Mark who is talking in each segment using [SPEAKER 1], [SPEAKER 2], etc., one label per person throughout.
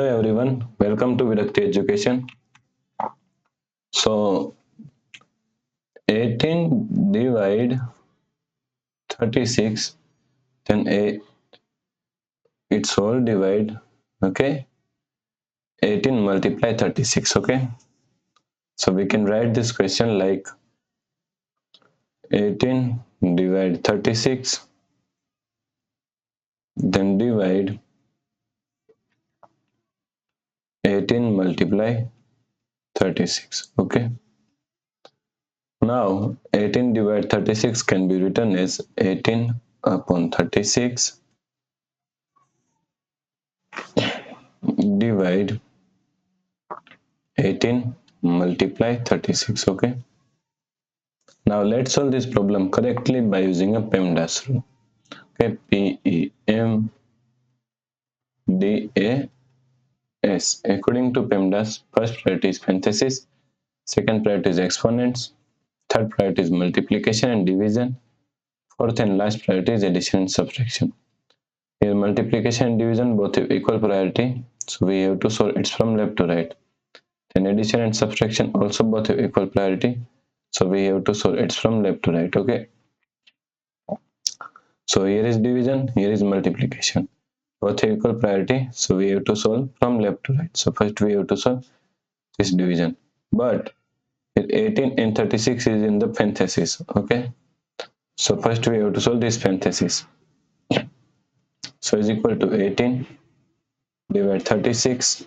[SPEAKER 1] Hello everyone, welcome to Virakti Education. So 18 divide 36, then its whole divide, okay? 18 multiply 36, okay? So we can write this question like 18 divide 36, then divide 18 multiply 36, okay? Now 18 divide 36 can be written as 18 upon 36 divide 18 multiply 36, okay? Now let's solve this problem correctly by using a PEMDAS rule. Okay, PEMDAS. According to PEMDAS, first priority is parenthesis, second priority is exponents, third priority is multiplication and division, fourth and last priority is addition and subtraction. Here multiplication and division both have equal priority, so we have to solve it from left to right. Then addition and subtraction also both have equal priority, so we have to solve it from left to right. Okay, so here is division, here is multiplication, both have equal priority, so we have to solve from left to right. So first we have to solve this division, but 18 and 36 is in the parenthesis. Okay, so first we have to solve this parenthesis. So is equal to 18 divide 36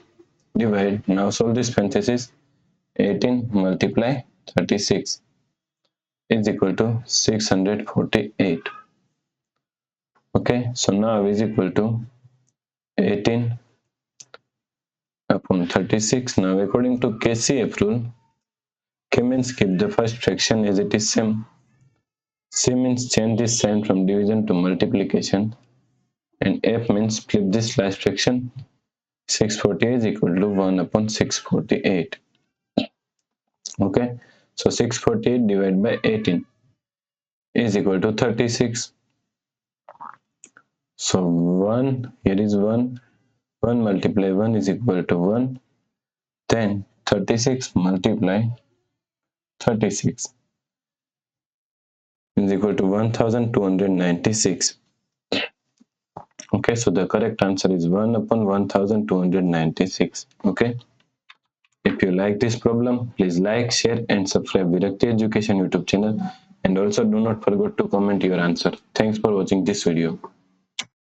[SPEAKER 1] divide, now solve this parenthesis, 18 multiply 36 is equal to 648. Okay, so now is equal to 18 upon 36. Now according to KCF rule, K means keep the first fraction as it is same. C means change this sign from division to multiplication. And F means flip this last fraction. 648 is equal to 1 upon 648. Okay, so 648 divided by 18 is equal to 36. So 1, here is 1. 1 multiply 1 is equal to 1. Then 36 multiply 36 is equal to 1296. Okay, so the correct answer is 1 upon 1296. Okay, if you like this problem, please like, share and subscribe Virakti Education YouTube channel, and also do not forget to comment your answer. Thanks for watching this video.